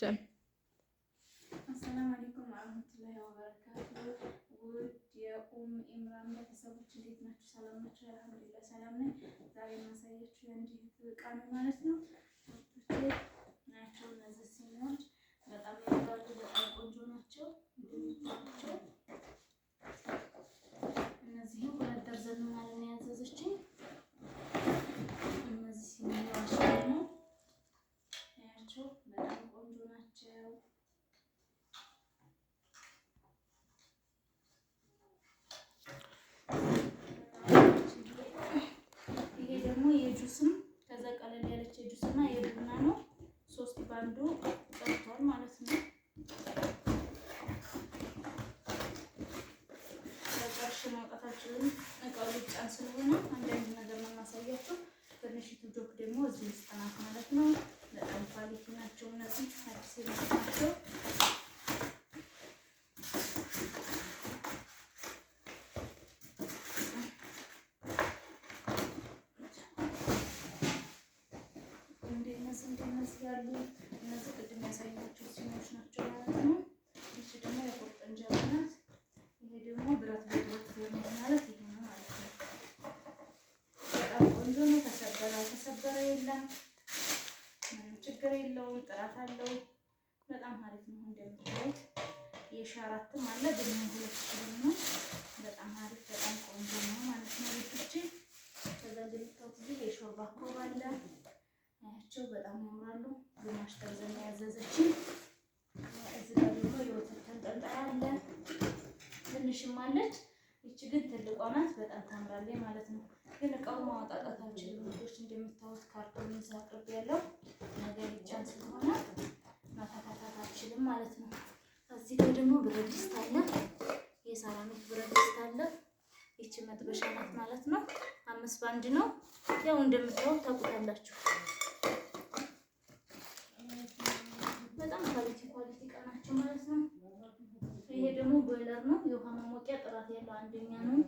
ይመቻል። አሰላሙ አለይኩም ወራህመቱላሂ ወበረካቱ። ውድ የኡም ኢምራን ቤተሰቦች እንዴት ናችሁ? ሰላም ናችሁ? አልሐምዱሊላህ ሰላም ነኝ። ዛሬ የማሳያችሁ የእንዲህ ዕቃ ነው ማለት ነው። ናቸው እነዚህ ሲኒዎች በጣም ያምራሉ፣ በጣም ቆንጆ ናቸው። እነዚህም 2 ደርዘን ማለት ነው ያዘዘችኝ። እነዚህ ሲኒዎች ደግሞ ያቸው በጣም ቆንጆ ናቸው። ይሄ ደግሞ የጁስም ከዛ ቀለል ያለች የጁስና የቡና ነው። 3 ባንዱ ቀርቷል ማለት ነው። ለቀርሽ ማውጣታችንን እቃው ሊጫን ስለሆነ አንዳንድ ነገር ነው የማሳያችሁ። ትንሽቱ ጆክ ደግሞ እዚህ ውስጥ ናት ማለት ነው። በጣም ኳሊቲ ናቸው እነዚህ አዲስ ናቸው። እንደነዚህ ያሉ እነዚህ ቅድም ያሳየኋቸው ሲኒዎች ናቸው ማለት ነው። እሺ ደግሞ የቁርጥ እንጀራ ናት። ይሄ ደግሞ ብረት በብረት ማለት ይሄ ነው ማለት ነው። በጣም ቆንጆ ነው። ተሰበረ የለም፣ ምንም ችግር የለውም። ጥራት አለው። በጣም አሪፍ ነው። እንደምታዩት የሻራትም አለ ግን 2 ኪሎ ነው። በጣም አሪፍ በጣም ቆንጆ ነው ማለት ነው። ልጆቼ ከዛ እንደምታዩት እዚህ የሾርባ ኮባ አለ። አያቸው በጣም ያምራሉ። ግማሽ ደርዘን ያዘዘችኝ። እዚህ ጋር ደግሞ የወተት ተንጠልጣይ አለ። ትንሽም አለች። ይቺ ግን ትልቋ ናት። በጣም ታምራለች ማለት ነው። ግን እቃውን ማውጣጣት አልችልም። ልጆች እንደምታዩት ካርቶን ይዛ ቅርብ ያለው ነገር ሊጫን ስለሆነ ማታታታት አልችልም ማለት ነው። እዚህ ጋር ደግሞ ብረት ድስት አለ። የሴራሚክ ብረት ድስት አለ። ይቺ መጥበሻ ናት ማለት ነው። 5 ባንድ ነው። ያው እንደምታዩት ታውቁታላችሁ። በጣም ኳሊቲ እቃ ናቸው ማለት ነው። ይሄ ደግሞ ቦይለር ነው። የውሃ ማሞቂያ ጥራት ያለው አንደኛ ነው።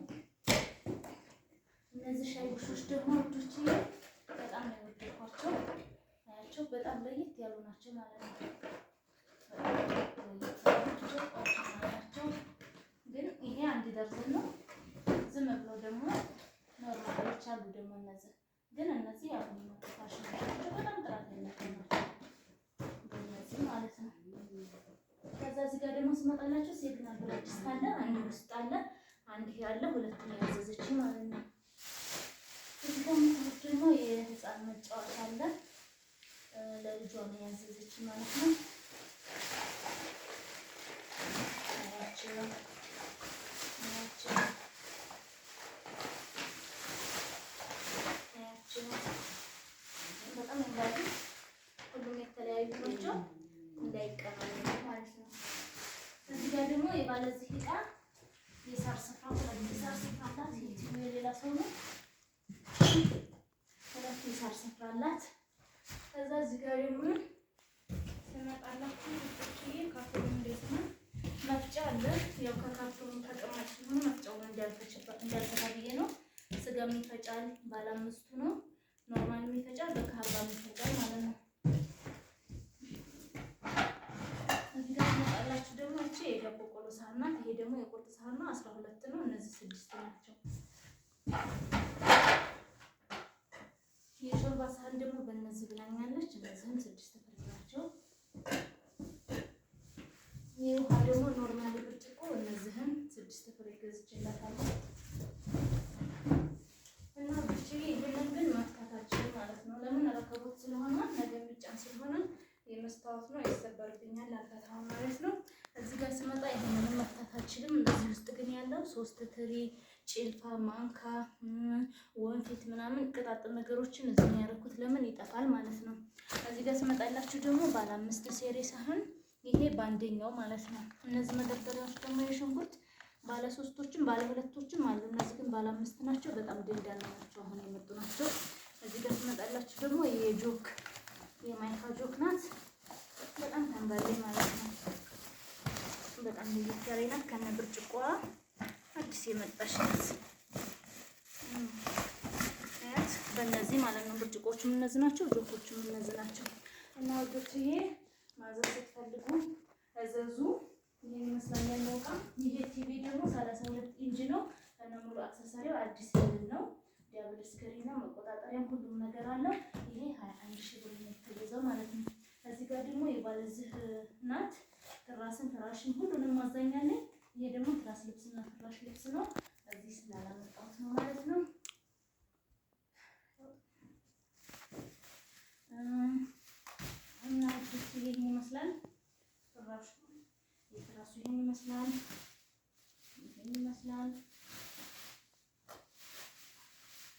እነዚህ ሻይ ቡሾች ደግሞ ልጆች በጣም ነው የወደድኳቸው። አያቸው በጣም ለየት ያሉ ናቸው ማለት ነው። ግን ይሄ 1 ደርዘን ነው። ዝም ብለው ደግሞ ኖርማሎች አሉ ደግሞ እነዚህ ግን እነዚህ ያው ፋሽን ናቸው። በጣም ጥራት ያላቸው ናቸው ማለት ነው። ከዛ እዚህ ጋር ደግሞ ስመጣላችሁ ሲግናል ብረት ድስት አለ። አንድ ውስጥ አለ፣ አንድ ይሄ አለ። 2 ነው ያዘዘችኝ ማለት ነው። እዚህ ደግሞ የህፃን መጫወቻ አለ። ለልጇ ነው ያዘዘችኝ ማለት ነው። በጣም እንዳሉ ሁሉም የተለያዩ ናቸው እንዳይቀናኙ ማለት ነው። እዚህ ጋር ደግሞ የባለዚህ ዕቃ የሳር ስፍራ የሳር ስፍራ አላት። የሌላ ሰው ነው። 2 የሳር ስፍራ አላት። ከዛ እዚህ ጋር ደግሞ ስመጣላችሁ ካርቶኑ እንዴት ነው መፍጫ አለ። ያው ከካርቶኑ ተቀማጭ ሲሆን መፍጫውን እንዳልተፈታ ብዬ ነው። ስጋም ይፈጫል። ባለ 5ቱ ነው። ኖርማል የሚፈጫል በካርባ የሚፈጫል ማለት ነው። እዚህ ጋር ስመጣላችሁ ደግሞ እቺ የዳቦ ቆሎ ሳህን ናት። ይሄ ደግሞ የቁርጥ ሳህን ነው። 12 ነው። እነዚህ 6 ናቸው። የሾርባ ሳህን ደግሞ በእነዚህ ብላኛለች። እነዚህም 6 ፍሬ ናቸው። የውሃ ደግሞ ኖርማል ብርጭቆ እነዚህም 6 ፍሬ ገዝቼላታለሁ። እና ብቻ ይሄንን ግን መፍታታችን ማለት ነው። ለምን ረከቦት ስለሆነ ነገ የሚጫን ስለሆነ የመስታወት ነው ይሰበርብኛል፣ አልፈታም ማለት ነው። እዚህ ጋር ስመጣ ይሄንን መፍታታችንም እዚህ ውስጥ ግን ያለው 3 ትሪ፣ ጭልፋ፣ ማንካ፣ ወንፊት ምናምን ቅጣጥል ነገሮችን እዚህ ነው ያደረኩት። ለምን ይጠፋል ማለት ነው። እዚህ ጋር ስመጣላችሁ ደግሞ ባለ 5 ሴሬ ሳህን ይሄ ባንደኛው ማለት ነው። እነዚህ መደርደሪያዎች ደግሞ የሽንኩርት ባለ 3ቶችም ባለ 2ቶችም አሉ። እነዚህ ግን ባለ 5 ናቸው። በጣም ደንዳና ናቸው። አሁን የመጡ ናቸው። እዚህ ጋር ስመጣላችሁ ደግሞ የጆክ የማይካ ጆክ ናት። በጣም ታምራለች ማለት ነው። በጣም ልዩት ያለ ናት። ከነ ብርጭቆዋ አዲስ የመጣች ናት። በእነዚህ ማለት ነው። ብርጭቆቹም እነዚህ ናቸው። ጆኮቹም እነዚህ ናቸው። እና ወዶች ይሄ ማዘዝ ፈልጉ እዘዙ። ይሄን ይመስላል ያለው እቃ። ይሄ ቲቪ ደግሞ 32 ኢንች ነው እና ሙሉ አክሰሰሪው አዲስ ነው። ዳብል ስክሪን ነው፣ መቆጣጠሪያም ሁሉም ነገር አለው። ይሄ 21 ሺህ ብር ነው የተገዛው ማለት ነው። እዚህ ጋር ደግሞ የባለዚህ ናት። ትራስን ፍራሽን ሁሉንም ማዛኛለኝ። ይሄ ደግሞ ትራስ ልብስና ፍራሽ ልብስ ነው። እዚህ ስላላመጣሁት ነው ማለት ነው። እና ይሄን ይመስላል ፍራሹ። የትራሱ ይሄን ይመስላል። ይሄን ይመስላል።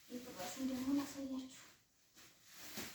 የፍራሹን ደግሞ ላሳያችሁ።